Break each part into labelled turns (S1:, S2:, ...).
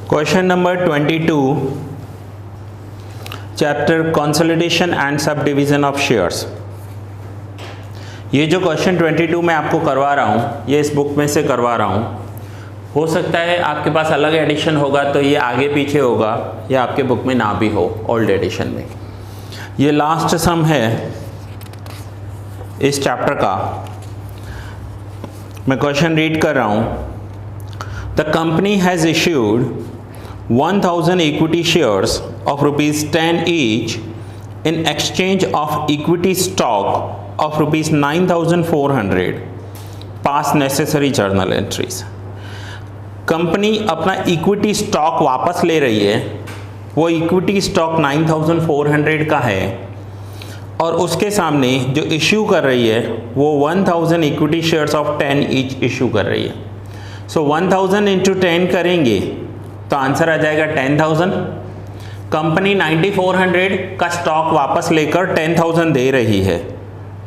S1: Question number 22, chapter consolidation and sub division of shares. ये जो question 22 मैं आपको करवा रहा हूँ, ये इस बुक में से करवा रहा हूँ। हो सकता है आपके पास अलग एडिशन होगा तो ये आगे पीछे होगा, या आपके बुक में ना भी हो, ओल्ड एडिशन में। ये लास्ट सम है इस चैप्टर का। मैं क्वेश्चन रीड कर रहा हूँ। The company has issued 1000 equity shares of rupees 10 each in exchange of equity stock of rupees 9400. Pass necessary journal entries. Company अपना इक्विटी स्टॉक वापस ले रही है। वो इक्विटी स्टॉक 9400 का है और उसके सामने जो इश्यू कर रही है वो 1000 equity shares of 10 each issue कर रही है। सो 1000 इंटू 10 करेंगे तो आंसर आ जाएगा 10,000। कंपनी 9400 का स्टॉक वापस लेकर 10,000 दे रही है,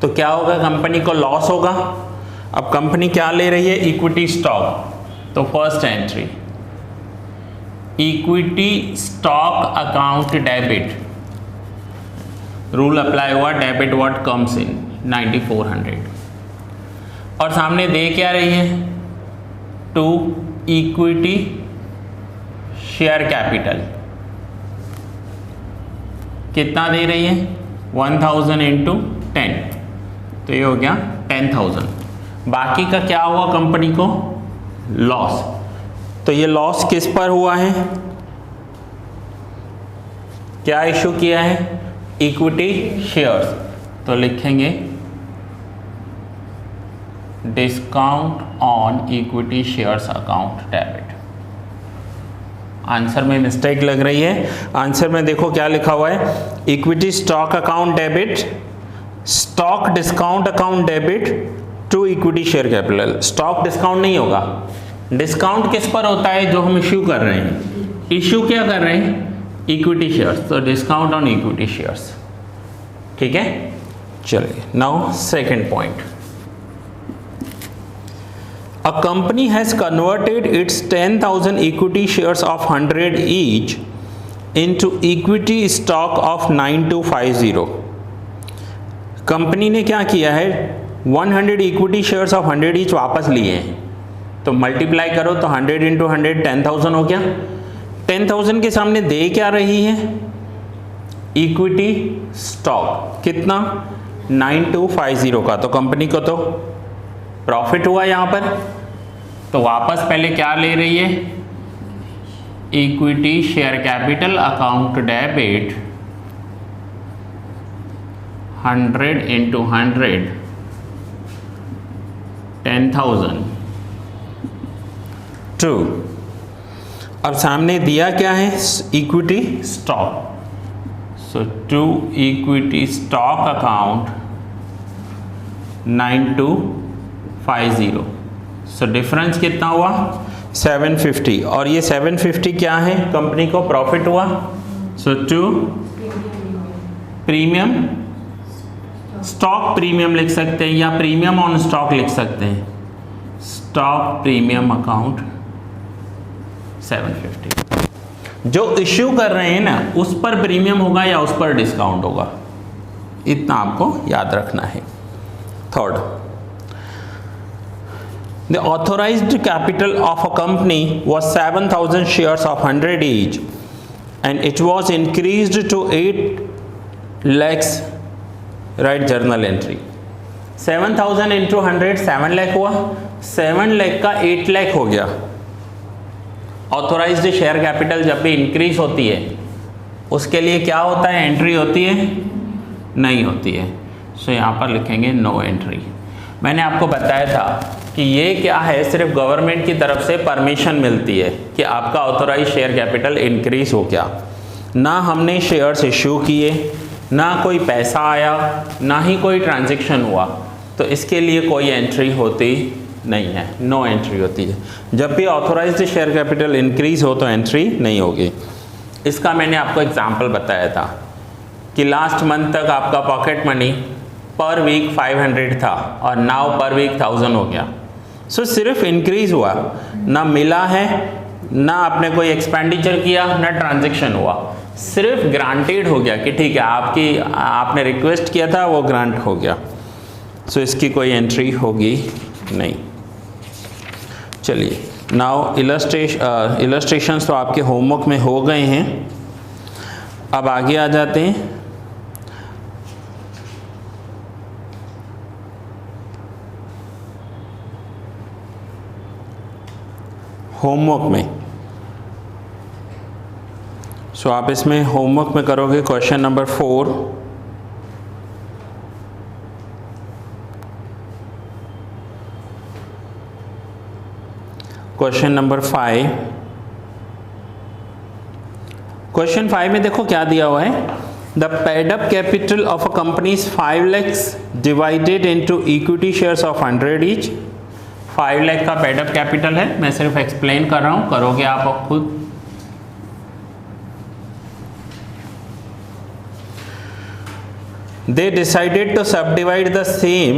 S1: तो क्या होगा? कंपनी को लॉस होगा। अब कंपनी क्या ले रही है? Equity stock. तो first entry, equity stock account debit, rule apply हुआ, डेबिट व्हाट कम्स इन 9400। और सामने दे क्या रही है? टू इक्विटी शेयर कैपिटल कितना दे रही है? 1000 इंटू 10, तो ये हो गया 10,000। बाकी का क्या हुआ? कंपनी को लॉस। तो ये लॉस किस पर हुआ है? क्या इशू किया है? Equity shares. तो लिखेंगे discount on equity shares account debit. Answer में मिस्टेक लग रही है। आंसर में देखो क्या लिखा हुआ है, equity stock account debit, stock discount account debit to equity share capital. Stock discount नहीं होगा। डिस्काउंट किस पर होता है? जो हम इश्यू कर रहे हैं। इश्यू क्या कर रहे हैं? इक्विटी शेयर्स, तो डिस्काउंट ऑन इक्विटी शेयर्स। ठीक है, चलिए now second point. A company has converted its 10,000 equity shares of 100 each into equity stock of 9250. Company ने क्या किया है? 100 इक्विटी शेयर्स ऑफ 100 ईच वापस लिए हैं। तो मल्टीप्लाई करो तो 100 इंटू 100 10,000 हो गया। 10,000 के सामने दे क्या रही है? इक्विटी स्टॉक कितना? 9250 का। तो कंपनी को तो प्रॉफिट हुआ यहाँ पर। तो वापस पहले क्या ले रही है? Equity share capital account debit 100 into 100 10,000 to, और सामने दिया क्या है? Equity stock. So to equity stock account 9250। So difference कितना हुआ? 750। और ये 750 क्या है? कंपनी को प्रॉफिट हुआ। सो टू प्रीमियम स्टॉक प्रीमियम लिख सकते हैं, या प्रीमियम ऑन स्टॉक लिख सकते हैं। Stock premium account 750। जो इश्यू कर रहे हैं ना, उस पर प्रीमियम होगा या उस पर डिस्काउंट होगा, इतना आपको याद रखना है। Third, the authorized capital of a company was 7,000 shares of 100 each and it was increased to 8 lakhs. Write journal entry. 7,000 into 100 7 lakh हुआ। 7 लाख का 8 लाख हो गया। ऑथोराइज्ड शेयर कैपिटल जब भी इंक्रीज होती है उसके लिए क्या होता है? एंट्री होती है? नहीं होती है। सो यहाँ पर लिखेंगे नो एंट्री। मैंने आपको बताया था कि ये क्या है, सिर्फ गवर्नमेंट की तरफ से परमिशन मिलती है कि आपका ऑथोराइज शेयर कैपिटल इंक्रीज हो गया। ना हमने शेयर्स इश्यू किए, ना कोई पैसा आया, ना ही कोई ट्रांजैक्शन हुआ, तो इसके लिए कोई एंट्री होती नहीं है, नो एंट्री होती है। जब भी ऑथोराइज्ड शेयर कैपिटल इंक्रीज हो तो एंट्री नहीं होगी। इसका मैंने आपको एग्जाम्पल बताया था कि लास्ट मंथ तक आपका पॉकेट मनी पर वीक 500 था और नाउ पर वीक 1000 हो गया। सो सिर्फ इंक्रीज हुआ, ना मिला है ना आपने कोई एक्सपेंडिचर किया ना ट्रांजैक्शन हुआ, सिर्फ ग्रांटेड हो गया कि ठीक है आपने रिक्वेस्ट किया था वो ग्रांट हो गया। सो इसकी कोई एंट्री होगी नहीं। चलिए नाउ इलस्ट्रेशंस तो आपके होमवर्क में हो गए हैं, अब आगे आ जाते हैं। होमवर्क में सो आप इसमें होमवर्क में करोगे question number 4, question number 5। Question 5 में देखो क्या दिया हुआ है, the paid up capital of a company is 5 lakhs divided into equity shares of 100 each. 5 lakh का पेड अप कैपिटल है, मैं सिर्फ एक्सप्लेन कर रहा हूं, करोगे आप खुद। They decided to subdivide the same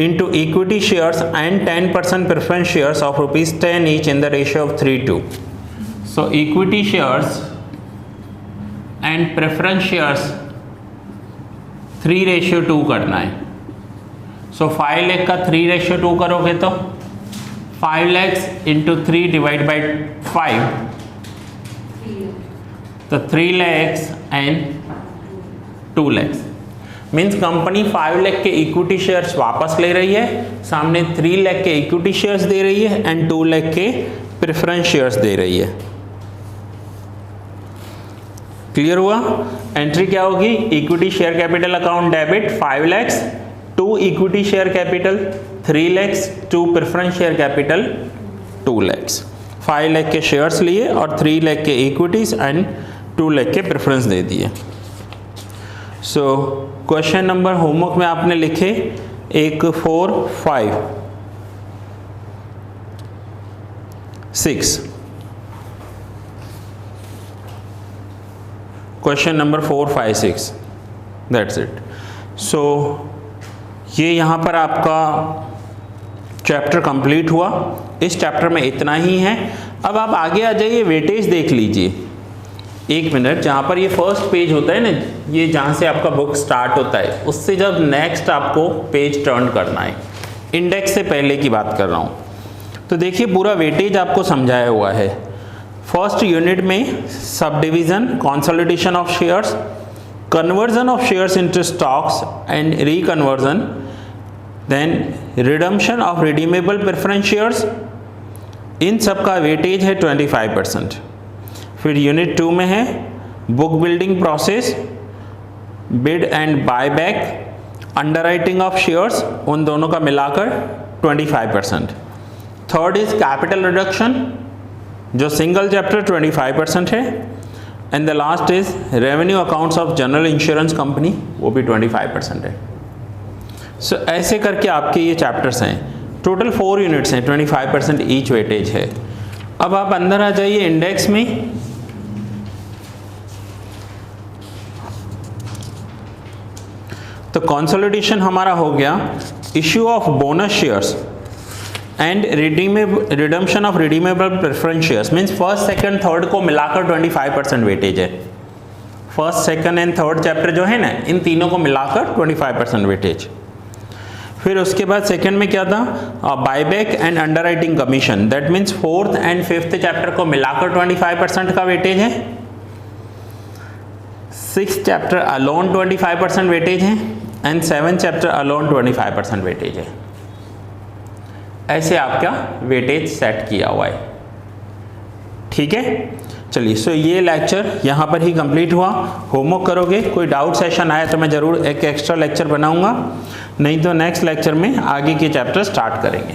S1: into equity shares and 10% preference shares of rupees 10 each in the ratio of 3:2. So equity shares and preference shares 3:2 करना है। So 5 लाख का 3:2 करोगे तो 5 lakhs into 3 डिवाइड बाई 5, तो 3 lakhs and 2 lakhs means company 5 lakh के equity shares वापस ले रही है, सामने 3 लाख के इक्विटी शेयर्स दे रही है एंड 2 लाख के प्रेफरेंस शेयर्स दे रही है। क्लियर हुआ? एंट्री क्या होगी, equity share capital account debit 5 lakhs to equity share capital 3 lakhs to preference share capital 2 lakhs। 5 lakh के शेयर्स लिए और 3 लाख के इक्विटीज एंड 2 लाख के प्रेफरेंस दे दिए। सो क्वेश्चन नंबर होमवर्क में आपने लिखे 1, 4, 5, 6। Question number 4, 5, 6, that's it. So ये यहाँ पर आपका चैप्टर कंप्लीट हुआ। इस चैप्टर में इतना ही है। अब आप आगे आ जाइए, वेटेज देख लीजिए। 1 मिनट, जहाँ पर ये फर्स्ट पेज होता है ना, ये जहाँ से आपका बुक स्टार्ट होता है, उससे जब नेक्स्ट आपको पेज टर्न करना है, इंडेक्स से पहले की बात कर रहा हूँ। तो देखिए पूरा वेटेज आपको समझाया हुआ है। फर्स्ट यूनिट में sub division, consolidation of shares, conversion of shares into stocks and reconversion, then redemption of redeemable preference shares, इन सब का वेटेज है 25%। फिर यूनिट 2 में है book building process, bid and buy back, underwriting of shares, उन दोनों का मिलाकर 25%। थर्ड इज कैपिटल रिडक्शन, जो सिंगल चैप्टर 25% है, and the last is revenue accounts of general insurance company, वो भी 25% है। सो ऐसे करके आपके ये चैप्टर्स हैं। टोटल 4 यूनिट्स हैं, 25% ईच वेटेज है। अब आप अंदर आ जाइए इंडेक्स में। तो कंसोलिडेशन हमारा हो गया, issue of bonus shares and redemption of redeemable preference shares, means first, second, third को मिलाकर 25% वेटेज है। First, second and third chapter जो है ना, इन तीनों को मिलाकर 25% वेटेज। फिर उसके बाद सेकंड में क्या था, buyback and underwriting commission, that means fourth and fifth chapter को मिलाकर 25% का वेटेज है। सिक्स्थ चैप्टर अलोन 25% वेटेज है and 7th chapter alone 25% weightage है। ऐसे आपका वेटेज सेट किया हुआ है। ठीक है, चलिए। सो ये लेक्चर यहाँ पर ही कंप्लीट हुआ। होमवर्क करोगे, कोई डाउट सेशन आया तो मैं ज़रूर एक एक्स्ट्रा लेक्चर बनाऊंगा, नहीं तो नेक्स्ट लेक्चर में आगे के चैप्टर स्टार्ट करेंगे।